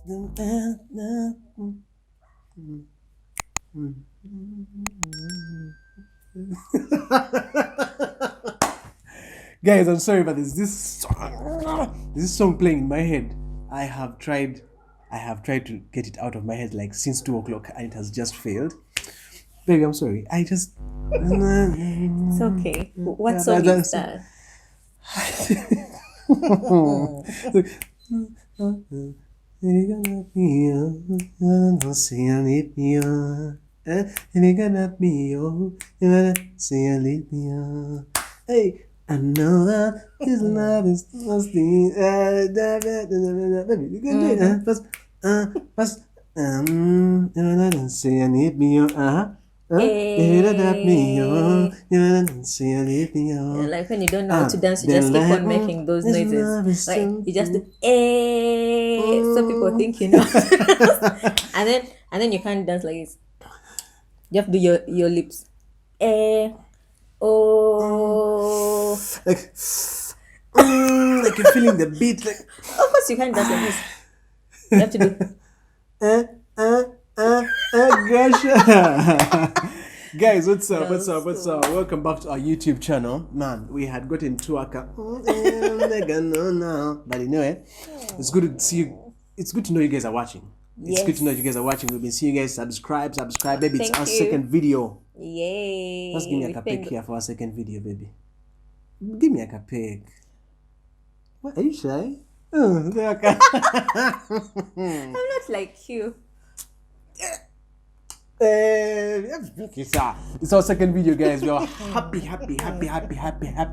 Guys, I'm sorry, but there's this song playing in my head. I have tried to get it out of my head like since 2 o'clock, and it has just failed. Baby, I'm sorry. I just. It's okay. What song is that? Hey, I know that this love is lasting. Baby, you can do it. First, say I need me. Like when you don't know how to dance, you just keep on making those noises. Like you just do so people think you know. and then you can't dance like this. You have to do your lips. Oh, like you're feeling the beat. Like of course you can't dance like this. You have to do. Gosh. Guys, what's up? Welcome back to our YouTube channel. Man, we had gotten to a but anyway, it's good to see you. It's good to know you guys are watching. It's good to know you guys are watching. We've been seeing you guys subscribe. Baby, it's our second video. Yay. Let's give me a capek here for our second video, baby. Give me a capek. What, are you shy? I'm not like you. It's our second video, guys. We are happy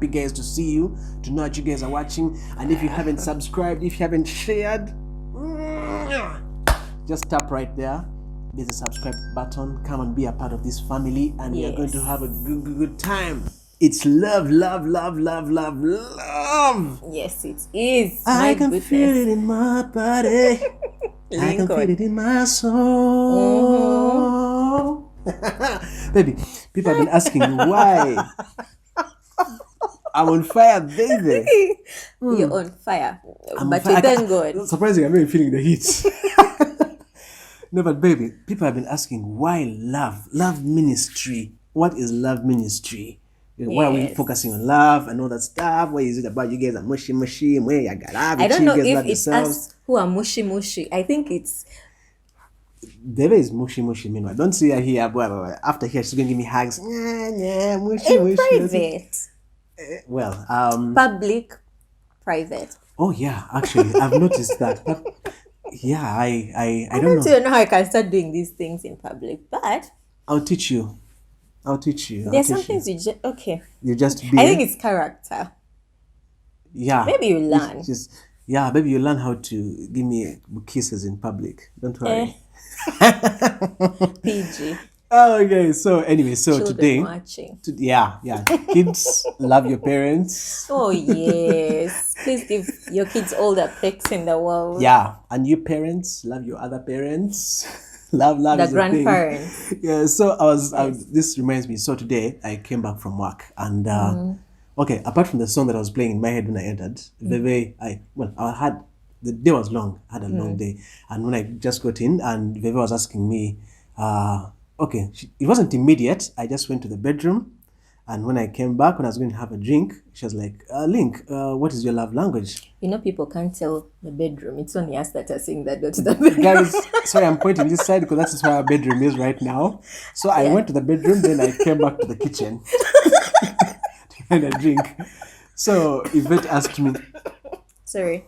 guys to see you, to know that you guys are watching. And if you haven't subscribed, if you haven't shared, just tap right there. There's a subscribe button. Come and be a part of this family, and we are going to have a good time. It's love. Yes, it is. I can feel it in my body. I can feel it in my soul. Baby, people have been asking why. I'm on fire, baby. You're on fire. But you thank God. Surprising, I'm not even feeling the heat. No, but baby, people have been asking why love ministry. What is love ministry? Why are we focusing on love and all that stuff? Why is it about you guys are mushy? I don't know if it's us who are mushy. I think it's Veve is mushy. Meanwhile, don't see her here. Blah. After here, she's gonna give me hugs. Mushy. private. Well, Public, private. Oh yeah, actually, I've noticed that. But yeah, I don't know. I don't know how I can start doing these things in public, but I'll teach you. There's some things you just You just be. I think it's character. Yeah. Maybe you learn. Maybe you learn how to give me kisses in public. Don't worry. PG. Okay, so anyway, Children today, watching. Kids, love your parents. Oh yes, please give your kids all the pics in the world. Yeah, and you parents, love your other parents. love the is grandparents. Yeah, so this reminds me. So today I came back from work, and okay, apart from the song that I was playing in my head when I entered, the day was long. I had a long day, and when I just got in, and Veve was asking me, it wasn't immediate. I just went to the bedroom, and when I came back, when I was going to have a drink, she was like, Linc, what is your love language? You know, people can't tell the bedroom. It's only us that are saying that go to the bedroom. Guys, sorry, I'm pointing this side because that's where our bedroom is right now. So I went to the bedroom, then I came back to the kitchen to find a drink. So Yvette asked me. Sorry.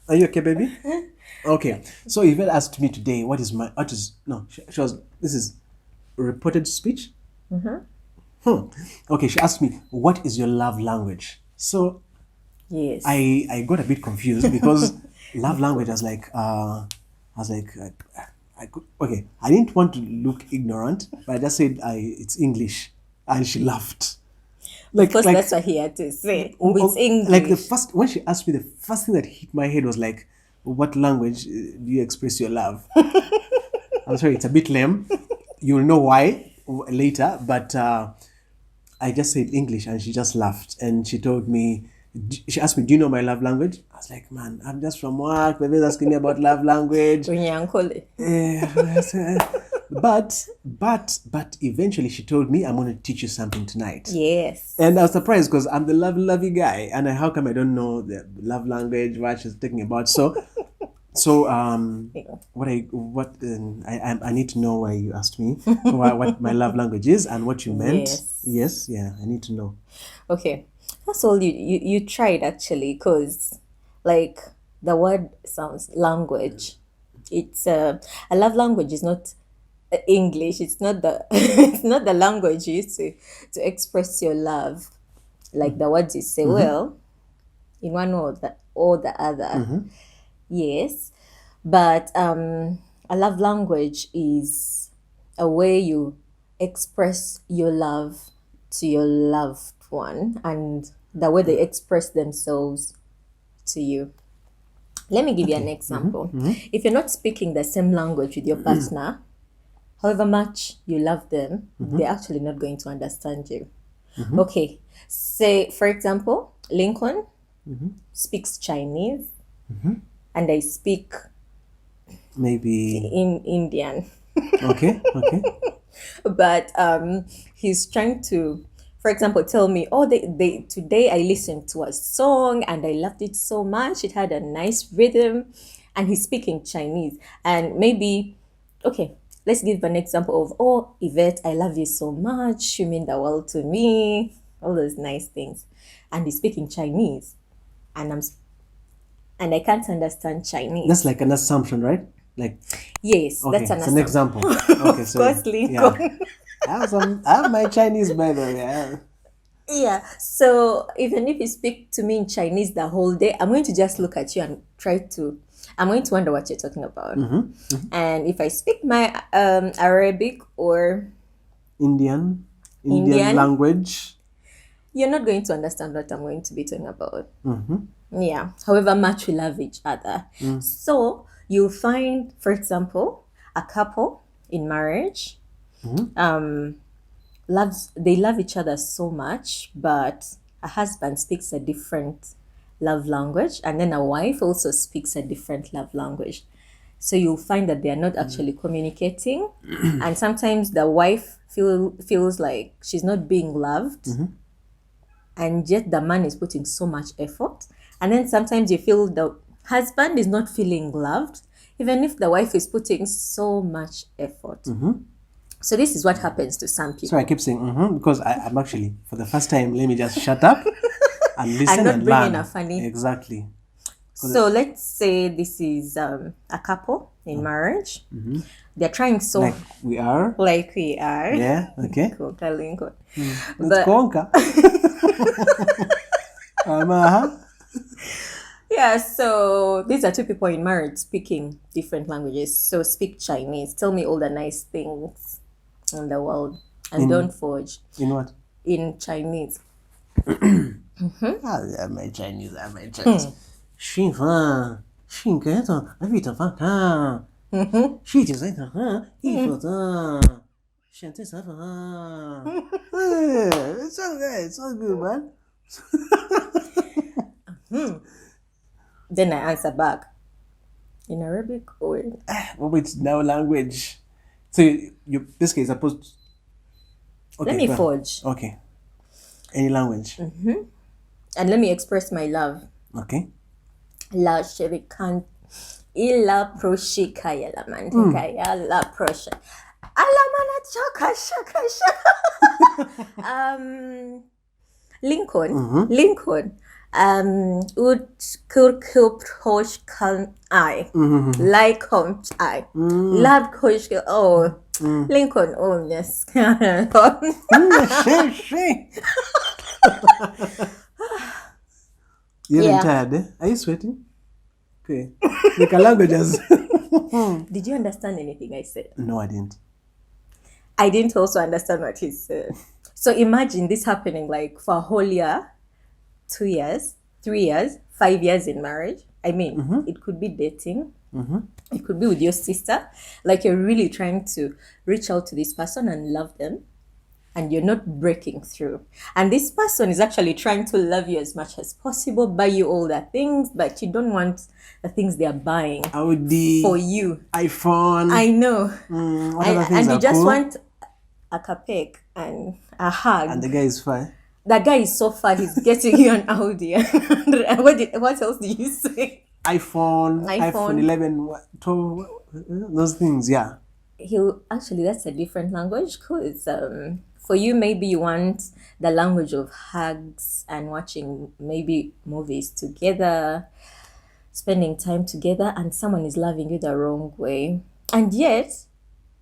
Are you okay, baby? Okay. So Yvette asked me today, this is reported speech? Okay, she asked me, what is your love language? So yes, I got a bit confused because love language I didn't want to look ignorant, but I just said it's English, and she laughed. Of course, that's what he had to say. It's English. Like when she asked me, the first thing that hit my head was like, what language do you express your love? I'm sorry, it's a bit lame. You'll know why later, but I just said English, and she just laughed, and she told me she asked me, do you know my love language? I was like, man, I'm just from work. Baby's asking me about love language. But eventually she told me, I'm going to teach you something tonight. Yes. And I was surprised because I'm the lovey guy. And how come I don't know the love language, what she's talking about? So I need to know why you asked me what my love language is and what you meant. Yes, yeah, I need to know. Okay, that's all you tried actually, because like the word sounds language. It's a love language is not English. It's not the it's not the language you use to express your love, like the words you say. Well, in one or the other. Yes, but a love language is a way you express your love to your loved one and the way they express themselves to you. Let me give you an example. If you're not speaking the same language with your partner, however much you love them, they're actually not going to understand you. Okay, say for example, Lincoln speaks Chinese. And I speak maybe in Indian. Okay. But he's trying to, for example, tell me, oh, they today I listened to a song and I loved it so much. It had a nice rhythm, and he's speaking Chinese. And maybe, okay, let's give an example of, oh, Yvette, I love you so much. You mean the world to me. All those nice things. And he's speaking Chinese, and I can't understand Chinese. That's like an assumption, right? Like, yes, okay, that's an example. Okay, so of course, Lincoln. Yeah. I have my Chinese, by the way. Yeah. So even if you speak to me in Chinese the whole day, I'm going to just look at you and I'm going to wonder what you're talking about. And if I speak my Arabic or Indian language, you're not going to understand what I'm going to be talking about. Yeah. However much we love each other. So you'll find, for example, a couple in marriage, they love each other so much, but a husband speaks a different love language, and then a wife also speaks a different love language. So you'll find that they are not actually communicating, and sometimes the wife feels like she's not being loved, and yet the man is putting so much effort. And then sometimes you feel the husband is not feeling loved, even if the wife is putting so much effort. So this is what happens to some people. So I keep saying because I'm actually, for the first time, let me just shut up and listen and bring learn. in a funny. Exactly. So let's say this is a couple in marriage. They're trying so... Like we are? Like we are. Yeah, okay. Konka Lincoln. Let's Konka. Yeah, so these are two people in marriage speaking different languages. So speak Chinese. Tell me all the nice things in the world. And don't forge. In what? In Chinese. I have my Chinese. 幸福性格的阿比特法卡，世界上哈衣服的，现在啥法？it's all good, man. Then I answer back in Arabic or in... Well, it's now language. So you this case supposed. Okay, let me forge. Okay. Any language. And let me express my love. Okay. La shirikan ila proshika yala mantika yala prosha. Alamana chaka shaka shaka. Lincoln. Ud kurkuprosh kan I. Like home I. Lab kosh. Oh. Lincoln. Oh, yes. You're tired, eh? Are you sweating? Okay. Like languages. Did you understand anything I said? No, I didn't. I didn't also understand what he said. So imagine this happening like for a whole year, 2 years, 3 years, 5 years in marriage. I mean, it could be dating. It could be with your sister. Like you're really trying to reach out to this person and love them. and you're not breaking through. And this person is actually trying to love you as much as possible, buy you all the things, but you don't want the things they are buying Audi for you. iPhone. I know. What other things And you are just cool? want a cupcake and a hug. And the guy is fine. That guy is so far, he's getting you an Audi. What else did you say? iPhone 11, 12, those things, yeah. That's a different language, because for you, maybe you want the language of hugs and watching maybe movies together, spending time together, and someone is loving you the wrong way. And yet,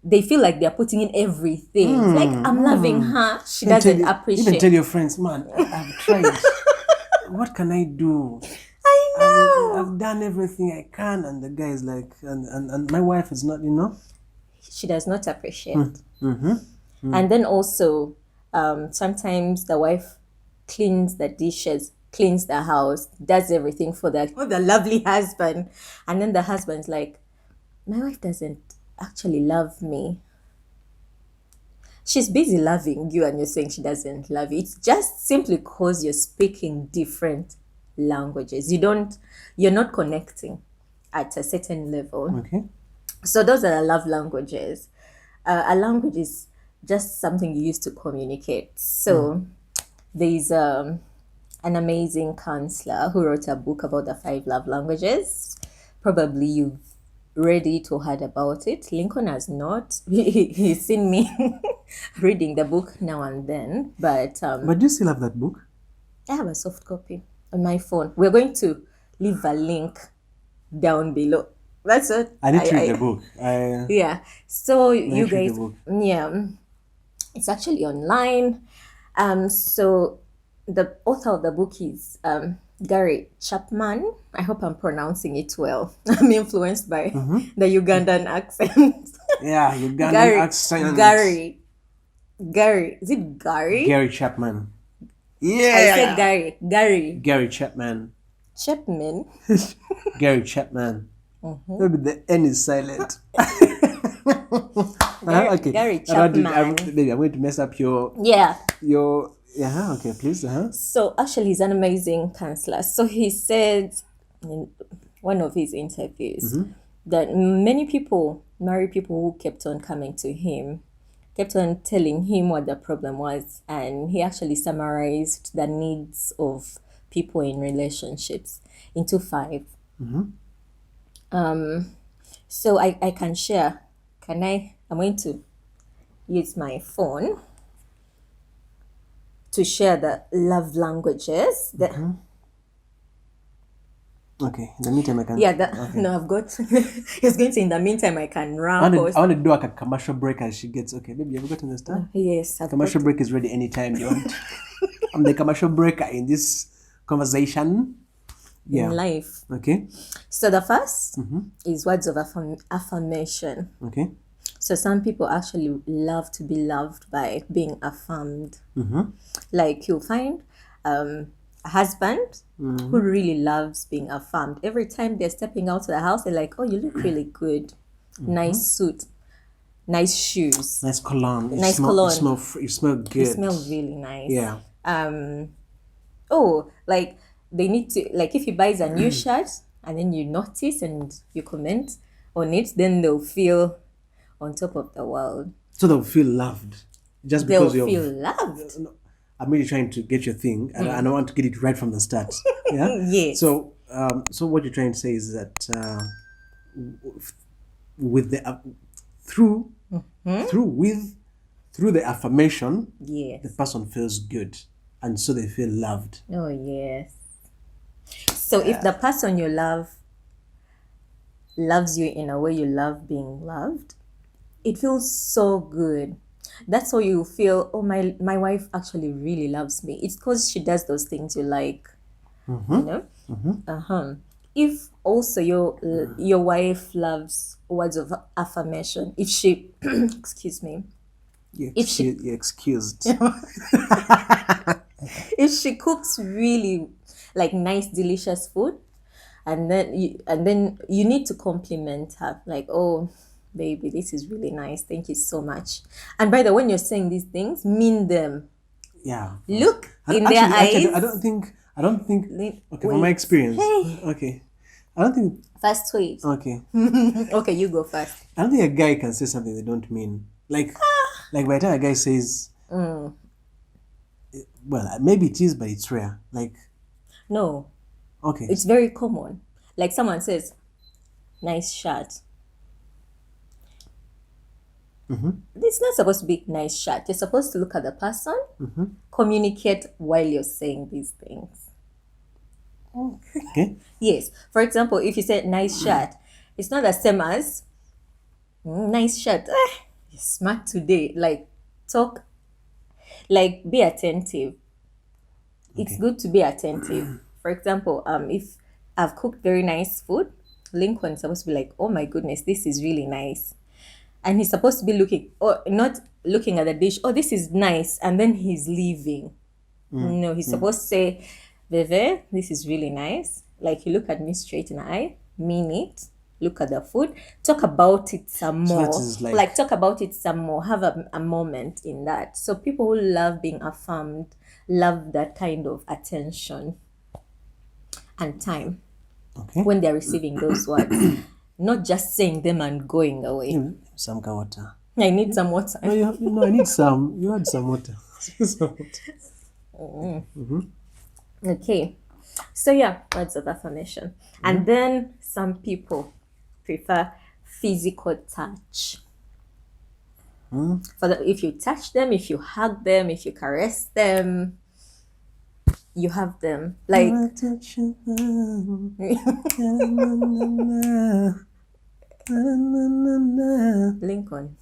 they feel like they're putting in everything. Like, I'm loving her. She doesn't appreciate. Even tell your friends, man, I've tried. What can I do? I know. I've done everything I can. And the guy is like, and my wife is not, She does not appreciate. And then also, sometimes the wife cleans the dishes, cleans the house, does everything for the lovely husband. And then the husband's like, my wife doesn't actually love me. She's busy loving you and you're saying she doesn't love you. It's just simply because you're speaking different languages. You're not connecting at a certain level. Okay. So those are the love languages. A language is just something you use to communicate. So there's an amazing counselor who wrote a book about the 5 love languages. Probably you've read it or heard about it. Lincoln has not. He's seen me reading the book now and then. But do you still have that book? I have a soft copy on my phone. We're going to leave a link down below. That's it. I need to read the book. Yeah. So you to read guys, the book. yeah, it's actually online. So the author of the book is Gary Chapman. I hope I'm pronouncing it well. I'm influenced by the Ugandan accent. Yeah, Ugandan accent. Gary. Is it Gary? Gary Chapman. Yeah. I said Gary. Gary Chapman. Chapman. Gary Chapman. Maybe the N is silent. Okay. Gary Chapman. Maybe I'm going to mess up your. Okay, please. So actually, he's an amazing counselor. So he said in one of his interviews that many people, married people who kept on coming to him, kept on telling him what the problem was, and he actually summarized the needs of people in relationships into 5. So I can share. I'm going to use my phone to share the love languages. Okay, in the meantime I can. No, I've got. He's going to. In the meantime, I can run. I want to do like a commercial break as she gets. Okay, baby, have you gotten the stuff? Yes, commercial break is ready anytime you want. I'm the commercial breaker in this conversation. Yeah. In life. Okay. So the first is words of affirmation. Okay. So some people actually love to be loved by being affirmed. Like you'll find a husband who really loves being affirmed. Every time they're stepping out of the house, they're like, oh, you look really good. Nice suit. Nice shoes. Nice cologne. Cologne. You smell good. You smell really nice. Yeah. Like they need to, like if he buys a new shirt and then you notice and you comment on it, then they'll feel on top of the world. So they'll feel loved. Just because they'll feel loved. I'm really trying to get your thing, and I want to get it right from the start. Yeah. Yes. So what you're trying to say is that with the through the affirmation, yes, the person feels good, and so they feel loved. Oh yes. So if the person you love loves you in a way you love being loved, it feels so good. That's how you feel, oh, my wife actually really loves me. It's because she does those things you like. You know? If also your wife loves words of affirmation, if she excuse me. You're excused. If she cooks really like nice, delicious food, and then you need to compliment her, like, oh, baby, this is really nice. Thank you so much. And by the way, when you're saying these things, mean them. Yeah. Look in Actually, their eyes. I don't think. Okay, from my experience. Okay, I don't think. First, wait. Okay. Okay, you go first. I don't think a guy can say something they don't mean. Like by the time a guy says, well, maybe it is, but it's rare. Like, No, okay, it's very common. Like someone says, nice shirt. It's not supposed to be nice shirt. You're supposed to look at the person, communicate while you're saying these things. okay, Yes. For example, if you say nice shirt, it's not the same as nice shirt. You're smart today. Like talk, like be attentive. It's good to be attentive. For example, if I've cooked very nice food, Lincoln is supposed to be like, oh my goodness, this is really nice. And he's supposed to be looking, or not looking at the dish, oh, this is nice, and then he's leaving. No, he's supposed to say, Veve, this is really nice. Like you look at me straight in the eye, mean it, look at the food, talk about it some more. that is Like talk about it some more, have a moment in that. So people who love being affirmed love that kind of attention and time okay. when they're receiving those words. Not just saying them and going away. Some water. I need some water. No, I need some. You had some water. Some water. Okay. So yeah, words of affirmation. And then some people prefer physical touch. If you touch them, if you hug them, if you caress them, you have them. Like Lincoln.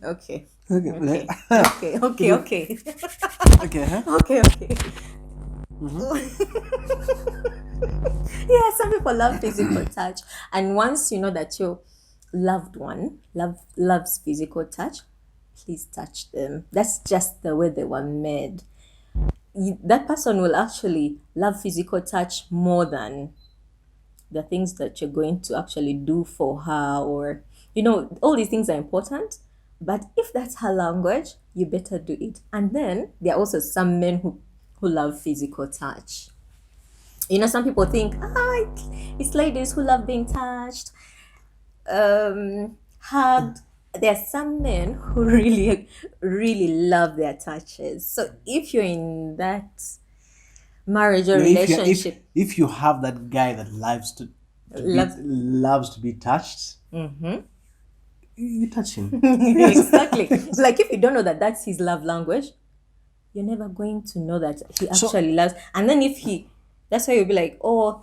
Okay. Okay. Okay. Okay. Okay. Okay. Huh? Okay. Okay. Yeah, some people love physical touch, and once you know that your loved one loves physical touch, please touch them. That's just the way they were made. That person will actually love physical touch more than the things that you're going to actually do for her, or all these things are important, but if that's her language, you better do it. And then there are also some men who love physical touch. Some people think it's ladies who love being touched, hugged. There are some men who really really love their touches. So if you're in that marriage or relationship, if you have that guy that loves to be touched, you touch him. Exactly. Like if you don't know that that's his love language, you're never going to know that he actually loves. And then that's why you'll be like, oh,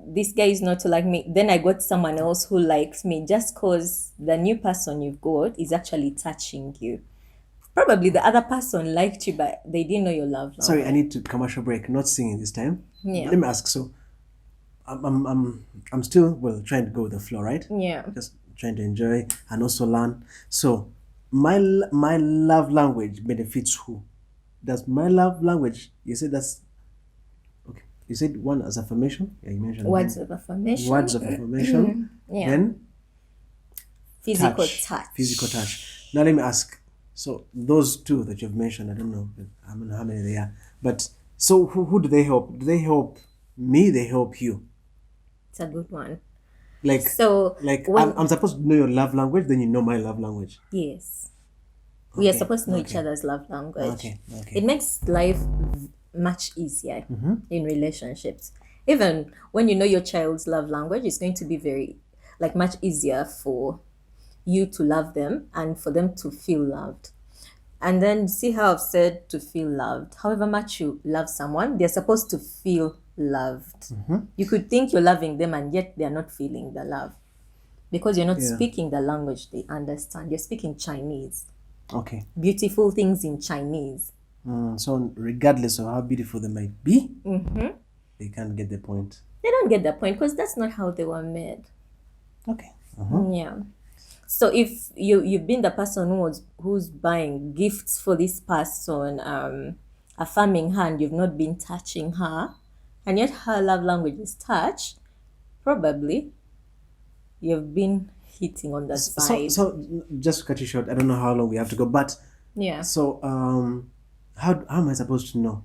this guy is not to like me, then I got someone else who likes me, just because the new person you've got is actually touching you. Probably the other person liked you, but they didn't know your love language. Sorry, I need to commercial break. Not singing this time. Yeah. Let me ask. So, I'm still trying to go with the flow, right? Yeah. Just trying to enjoy and also learn. So, my love language benefits who? Does my love language? You said that's okay. You said one as affirmation. Yeah, you mentioned words of affirmation. Words of affirmation. Yeah. Then physical touch. Physical touch. Now let me ask. So those two that you've mentioned, I don't know how many they are. But so who do they help? Do they help me? They help you? It's a good one. Like I'm supposed to know your love language, then you know my love language. Yes. We are supposed to know each other's love language. Okay. It makes life much easier in relationships. Even when you know your child's love language, it's going to be very much easier for you to love them and for them to feel loved. And then see how I've said to feel loved. However much you love someone, they're supposed to feel loved. You could think you're loving them and yet they're not feeling the love because you're not speaking the language they understand. You're speaking Chinese. Okay. Beautiful things in Chinese. So regardless of how beautiful they might be, they can't get the point. They don't get the point because that's not how they were made. Okay. Yeah. So if you've been the person who's buying gifts for this person, affirming her, and you've not been touching her, and yet her love language is touch, probably you've been hitting on that side. So just to cut you short, I don't know how long we have to go, but Yeah. so how am I supposed to know?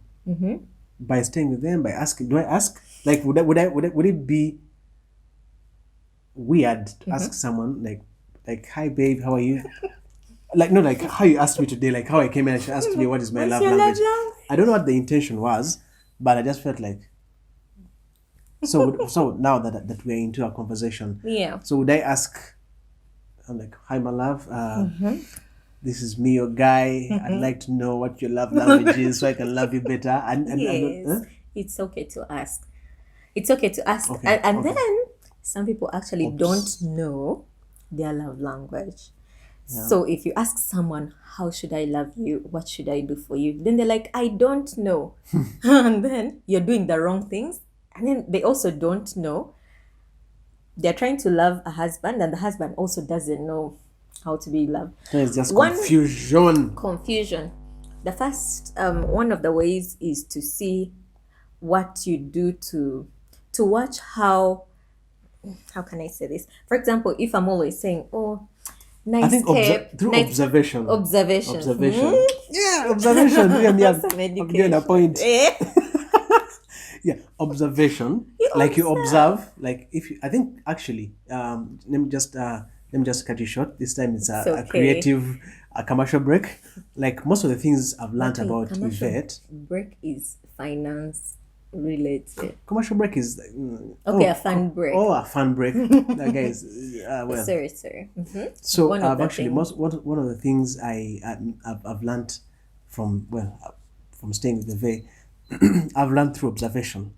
By staying with them, by asking? Do I ask? Like, would it be weird to ask someone like, hi babe, how are you? Like, no, like how you asked me today, like how I came in and she asked me what is my What's love your language. love language? I don't know what the intention was, but I just felt like, so now that we're into our conversation, Yeah. so would I ask, I'm like, hi my love, this is me, your guy. I'd like to know what your love language is so I can love you better. And Yes. It's okay to ask. It's okay to ask. Okay, And okay. then some people actually don't know their love language. So if you ask someone, how should I love you? What should I do for you? Then they're like, I don't know. And then you're doing the wrong things. And then they also don't know. They're trying to love a husband, and the husband also doesn't know how to be loved. So it's just confusion. The first one of the ways is to see what you do to watch how can I say this? For example, if I'm always saying, oh, nice I think cape, through nice observation. observation. Yeah, observation. That's a I'm medication. getting a point. Eh? Yeah, observation. You Like you observe. Like if you, I think actually, let me just cut you short. This time it's It's a okay. creative, a commercial break. Like most of the things I've learned Okay, about commercial Yvette. break is finance related. Commercial break is Okay, a fun break. Oh, a fun break. That guys, well. Sorry. So One of I've the actually things. one of the things I've learned from from staying with the Veve, I've learned through observation.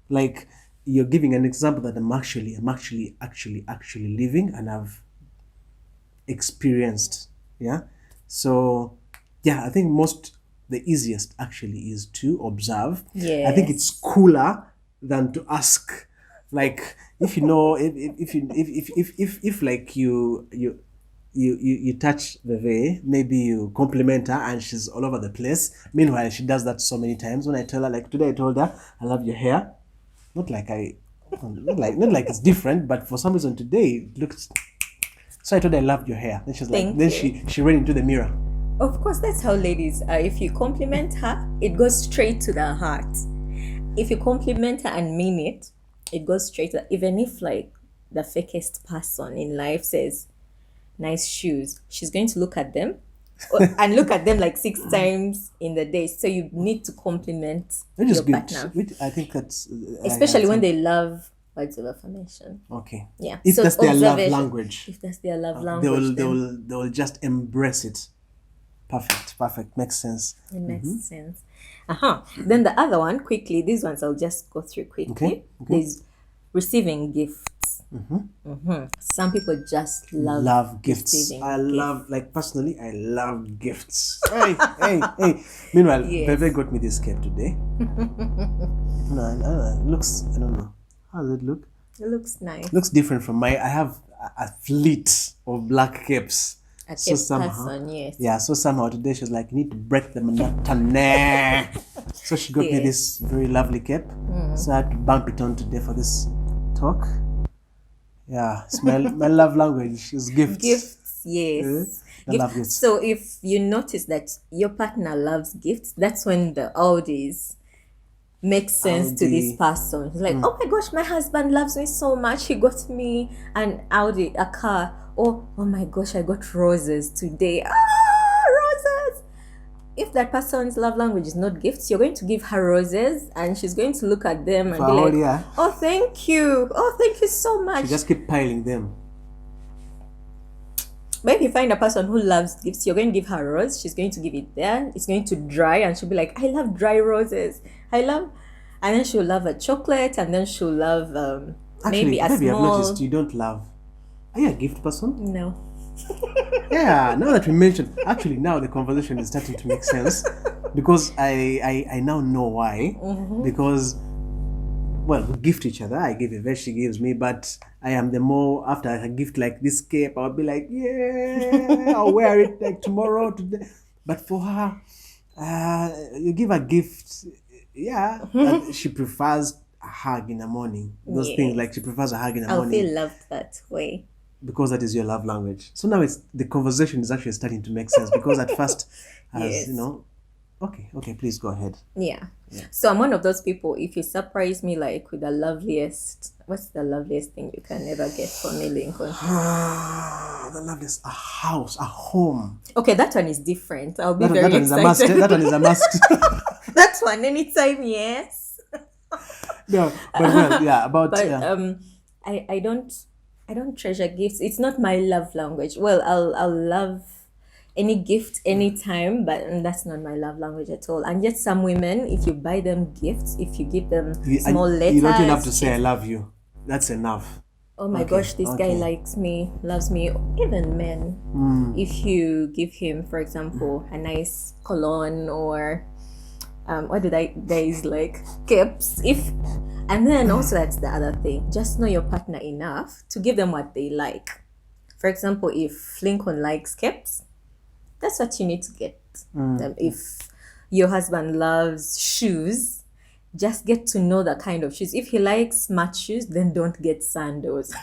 Like you're giving an example that I'm actually living and I've experienced. Yeah. So yeah, I think the easiest actually is to observe. I think it's cooler than to ask. Like if you know if like you touch Veve, maybe you compliment her and she's all over the place. Meanwhile, she does that so many times. When I tell her, like today, I told her I love your hair. Not like it's different, but for some reason today it looked. So I told her I loved your hair. Then she's like, Thank then you. she ran into the mirror. Of course, that's how ladies are. If you compliment her, it goes straight to the heart. If you compliment her and mean it, it goes straight to even if like the fakest person in life says nice shoes, she's going to look at them and look at them like 6 times in the day. So you need to compliment Which is your good. partner, I think that's especially when they love words of affirmation. Okay. Yeah. If So that's their love observation. language, If that's their love they language, will they will just embrace it. Perfect. Makes sense. it makes sense. Then the other one, quickly, these ones I'll just go through quickly. Okay. There's receiving gifts. Some people just love Gifts. receiving I gifts. love, like personally, I love gifts. hey. Meanwhile, Yes. Veve got me this cape today. No, it looks, I don't know. How does it look? It looks nice. Looks different from I have a fleet of black capes. A So cape somehow, person, yes. yeah. So somehow today she's like, you need to break the monotony. So she got me Yes. this very lovely cape. So I had to bump it on today for this talk. Yeah, it's my love language is gifts. Gifts, yes. I love gifts. So if you notice that your partner loves gifts, that's when the Audis make sense to this person. He's like, oh my gosh, my husband loves me so much. He got me an Audi, a car. Oh my gosh, I got roses today. Roses. If that person's love language is not gifts, you're going to give her roses and she's going to look at them and For be a whole like, year. oh, thank you. Oh, thank you so much. You just keep piling them. But if you find a person who loves gifts, you're going to give her a rose. She's going to give it there. It's going to dry and she'll be like, I love dry roses. And then she'll love a chocolate and then she'll love maybe a Maybe I've small... noticed you don't love. Are you a gift person? No. Yeah, now that we mentioned, actually now the conversation is starting to make sense because I now know why. Because, well, we gift each other. I give Yvette, she gives me, but I am the more, after a gift like this cape, I'll be like, yeah, I'll wear it like tomorrow, today. But for her, you give a gift, yeah, and she prefers a hug in the morning. Those things, like she prefers a hug in the I'll morning. feel loved that way. because that is your love language. So now the conversation is actually starting to make sense, because at first, Yes. Okay, please go ahead. Yeah. So I'm one of those people, if you surprise me like with what's the loveliest thing you can ever get from me, Lincoln? The loveliest, a house, a home. Okay, that one is different. I'll be very That one is a must. excited. That one is a must. That one, anytime, yes. No, but well, yeah, But yeah. I don't treasure gifts. It's not my love language. Well, I'll love any gift anytime, but that's not my love language at all. And yet some women, if you buy them gifts, if you give them small letters, You don't even have to say I love you. That's enough. oh my gosh, this guy likes me, loves me. Even men, if you give him, for example, a nice cologne or what do guys like, caps, and then also that's the other thing, just know your partner enough to give them what they like. For example, if Lincoln likes caps, that's what you need to get them. If your husband loves shoes, just get to know the kind of shoes. If he likes smart shoes, then don't get sandals.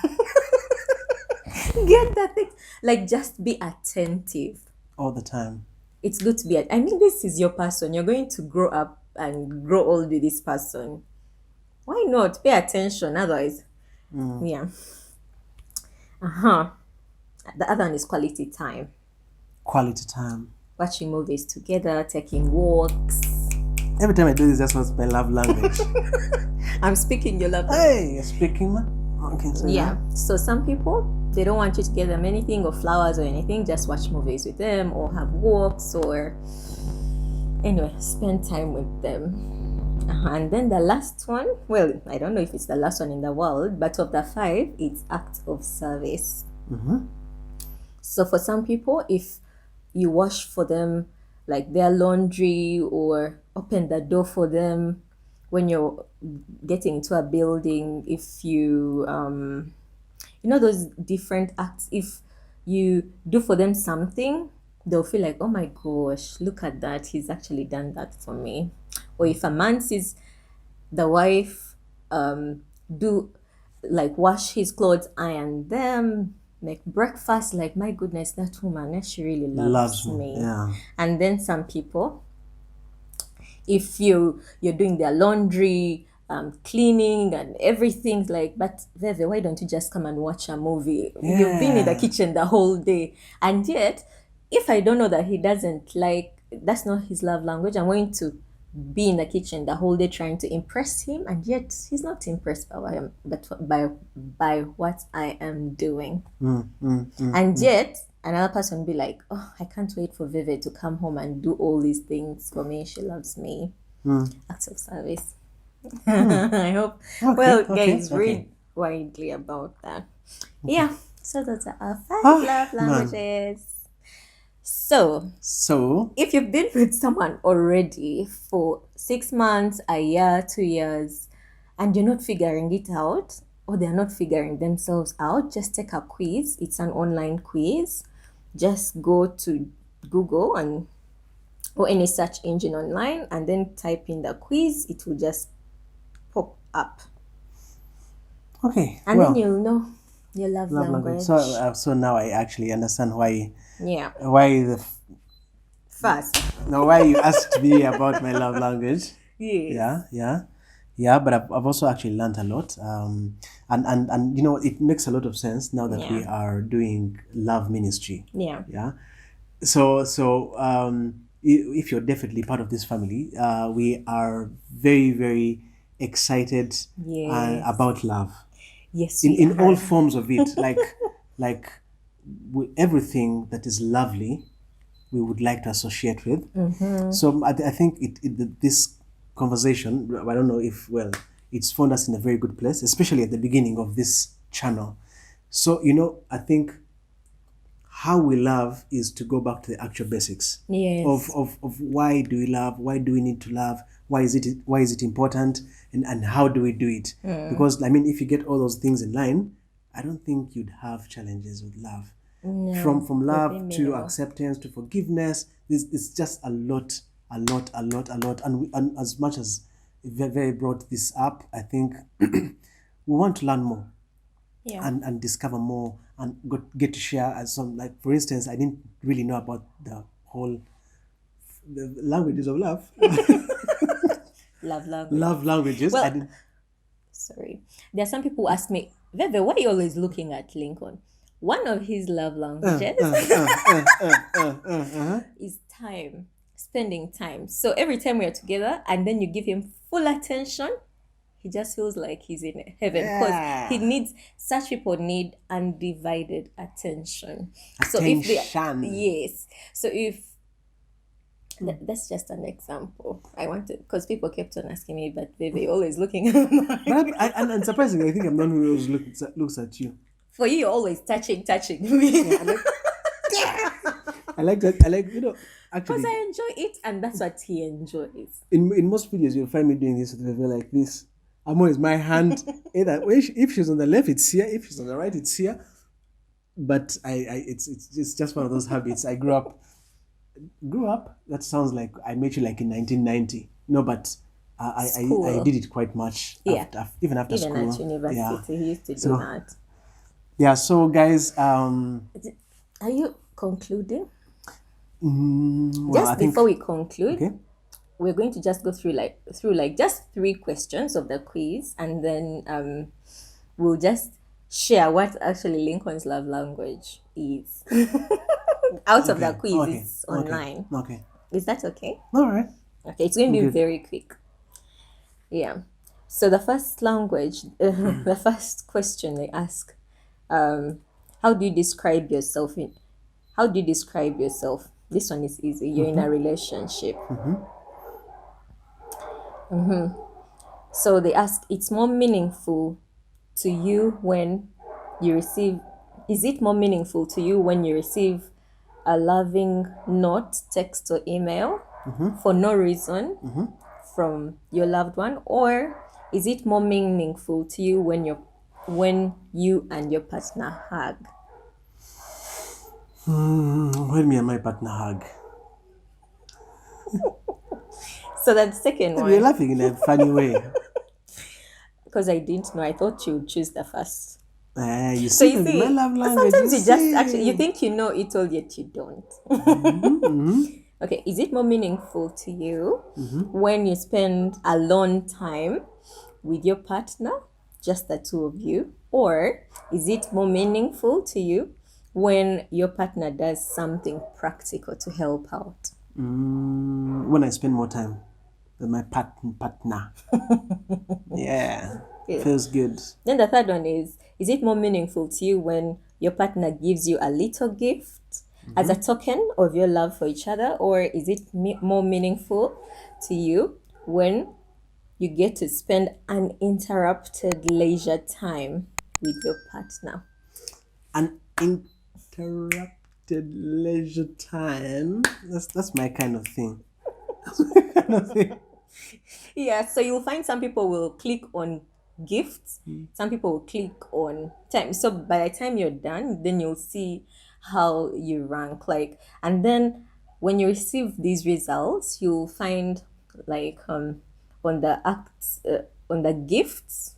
Get that thing. Like, just be attentive All the time. It's good to be this is your person. You're going to grow up and grow old with this person. Why not? Pay attention, otherwise. Yeah. The other one is quality time. Quality time. Watching movies together, taking walks. Every time I do this, that's what's my love language. I'm speaking your love language. Hey, you're speaking, man. Okay, so yeah. So some people, they don't want you to get them anything or flowers or anything. Just watch movies with them or have walks or anyway, spend time with them. And then the last one, well, I don't know if it's the last one in the world, but of the 5, it's act of service. So for some people, if you wash for them like their laundry or open the door for them when you're getting into a building, if you those different acts, if you do for them something, they'll feel like, oh my gosh, look at that, he's actually done that for me. Or if a man sees the wife do like wash his clothes, iron them, make breakfast, like, my goodness, that woman, she really loves me. Yeah. And then some people, if you're doing their laundry, cleaning and everything, like, but Veve, why don't you just come and watch a movie? Yeah. You've been in the kitchen the whole day. And yet, if I don't know that he doesn't like, that's not his love language, I'm going to be in the kitchen the whole day trying to impress him, and yet he's not impressed by what by what I am doing. And yet another person will be like, oh, I can't wait for Veve to come home and do all these things for me. She loves me. Acts of service. I hope. Guys, read widely about that. Yeah. So those are our 5 love languages. So if you've been with someone already for 6 months, a year, 2 years, and you're not figuring it out, or they're not figuring themselves out, just take a quiz. It's an online quiz. Just go to Google or any search engine online and then type in the quiz. It will just pop up. Okay. And then you'll know your love language. So now I actually understand why. Yeah. Why you asked me about my love language. Yes. Yeah. But I've also actually learned a lot. And it makes a lot of sense now that we are doing love ministry. Yeah. Yeah. So if you're definitely part of this family, we are very, very excited about love. Yes. In all forms of it, like everything that is lovely, we would like to associate with. So I think this conversation, I don't know if, it's found us in a very good place, especially at the beginning of this channel. So, I think how we love is to go back to the actual basics of why do we love, why do we need to love, why is it important, and how do we do it? Because if you get all those things in line, I don't think you'd have challenges with love. No, from love to acceptance to forgiveness, it's just a lot. And as much as Veve brought this up, I think we want to learn more. and discover more and get to share as some, like, for instance, I didn't really know about the languages of love. Love language. Love languages. Well, I didn't. Sorry. There are some people who ask me, Veve, why are you always looking at Lincoln? One of his love languages is time, spending time. So every time we are together and then you give him full attention, he just feels like he's in heaven because he needs, such people need undivided attention. So if yes, so if that's just an example. I wanted, because people kept on asking me, but Veve, you're always looking at my... and surprisingly, I think I'm the one who always looks at you. For you, you're always touching me. Yeah, I like that. I like, actually. Because I enjoy it, and that's what he enjoys. In most videos, you'll find me doing this with Veve like this. I'm always, my hand, either if she's on the left, it's here. If she's on the right, it's here. But it's just one of those habits. I grew up. That sounds like I met you like in 1990. No, but I did it quite much. Even after school. Even at university, he used to do that. Yeah. So guys, are you concluding? Well, before we conclude, okay, we're going to just go through just 3 questions of the quiz, and then we'll just share what actually Lincoln's love language is. Out of the quiz, it's online. Okay. Is that okay? All right. Okay, it's going to be very quick. Yeah. So the first language, the first question they ask, how do you describe yourself? This one is easy. You're in a relationship. So they ask, it's more meaningful to you when you receive... Is it more meaningful to you when you receive a loving note, text, or email for no reason from your loved one, or is it more meaningful to you when you and your partner hug? When me and my partner hug. So that's the second one. You're laughing in a funny way. Because I didn't know. I thought you would choose the first. You see, my love language. Sometimes you just actually, you think you know it all, yet you don't. Okay, is it more meaningful to you when you spend alone time with your partner, just the two of you, or is it more meaningful to you when your partner does something practical to help out? When I spend more time with my partner. Yeah, feels good. Then the third one is it more meaningful to you when your partner gives you a little gift as a token of your love for each other, or is it more meaningful to you when you get to spend uninterrupted leisure time with your partner? Uninterrupted leisure time. That's my kind of thing. That's my kind of thing. Yeah, so you'll find some people will click on gifts, some people will click on time. So by the time you're done, then you'll see how you rank, like, and then when you receive these results, you'll find like on the acts, on the gifts,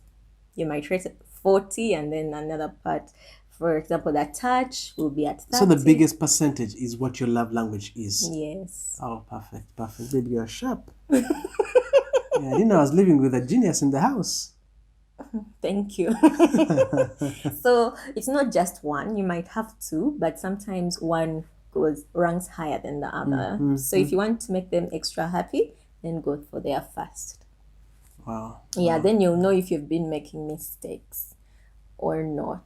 you might rate 40, and then another part, for example, the touch will be at 30. So the biggest percentage is what your love language is. Yes. Oh, perfect. Baby, you're sharp. Yeah, I didn't know I was living with a genius in the house. Thank you. So it's not just one. You might have two, but sometimes one ranks higher than the other. So if you want to make them extra happy, then go for their first. Wow. Yeah, then you'll know if you've been making mistakes or not.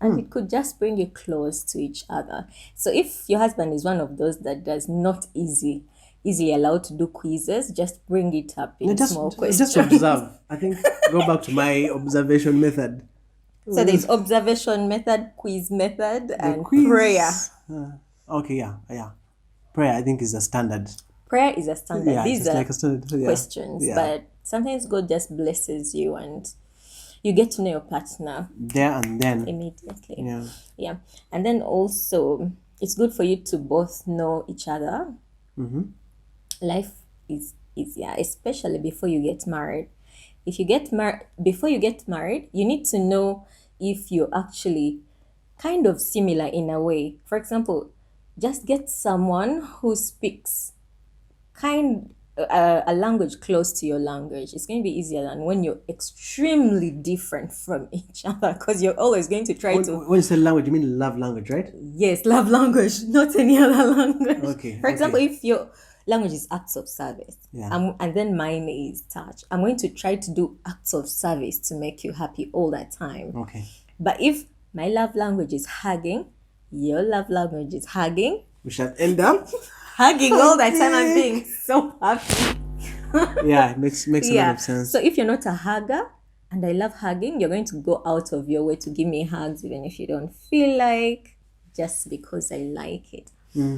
And it could just bring you close to each other. So if your husband is one of those that does not easily allowed to do quizzes, just bring it up in small questions. Just observe. I think go back to my observation method. So there's observation method, quiz method, and prayer. Okay, yeah. Prayer, I think, is a standard. Prayer is a standard. Yeah, these are like a standard, questions, but sometimes God just blesses you and you get to know your partner there and then immediately. Yeah. And then also it's good for you to both know each other. Life is easier, especially before you get married. If you get married, before you get married, you need to know if you're actually kind of similar in a way. For example, just get someone who speaks a language close to your language. It's going to be easier than when you're extremely different from each other, because you're always going to try to. When you say language, you mean love language, right? Yes, love language, not any other language. Okay. For example, if your language is acts of service, and then mine is touch, I'm going to try to do acts of service to make you happy all that time. Okay. But if my love language is hugging, your love language is hugging, We shall end up hugging all that time and being so happy. Yeah, it makes a lot of sense. So if you're not a hugger and I love hugging, you're going to go out of your way to give me hugs even if you don't feel like, just because I like it.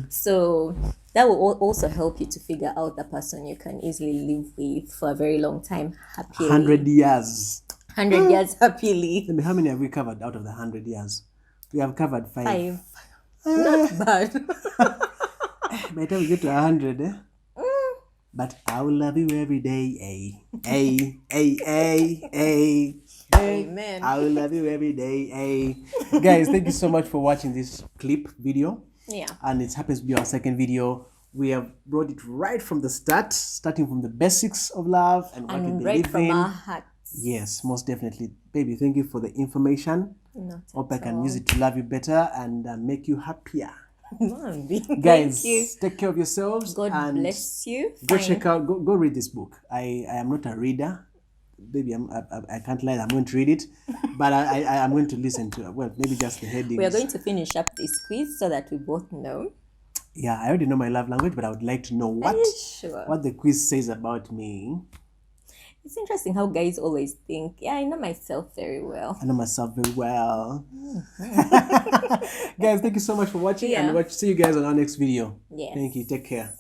So that will also help you to figure out the person you can easily live with for a very long time happily. 100 years. 100 years happily. Tell me, how many have we covered out of the 100 years? We have covered 5. 5. Not bad. By the time we get to 100, eh? But I will love you every day, Amen. I will love you every day, Guys, thank you so much for watching this clip video. Yeah. And it happens to be our second video. We have brought it right from the start, starting from the basics of love and what we right believe from in. our hearts. Yes, most definitely. Baby, thank you for the information. Hope I can use it to love you better and make you happier. Guys, Thank you. take care of yourselves. God and bless you. Go check out, go read this book. I am not a reader. Baby, I can't lie, I'm going to read it. But I'm going to listen to it. Well, maybe just the headings. We are going to finish up this quiz so that we both know. Yeah, I already know my love language, but I would like to know what the quiz says about me. It's interesting how guys always think, yeah, I know myself very well. I know myself very well. Guys, thank you so much for watching, and see you guys on our next video. Yes. Thank you. Take care.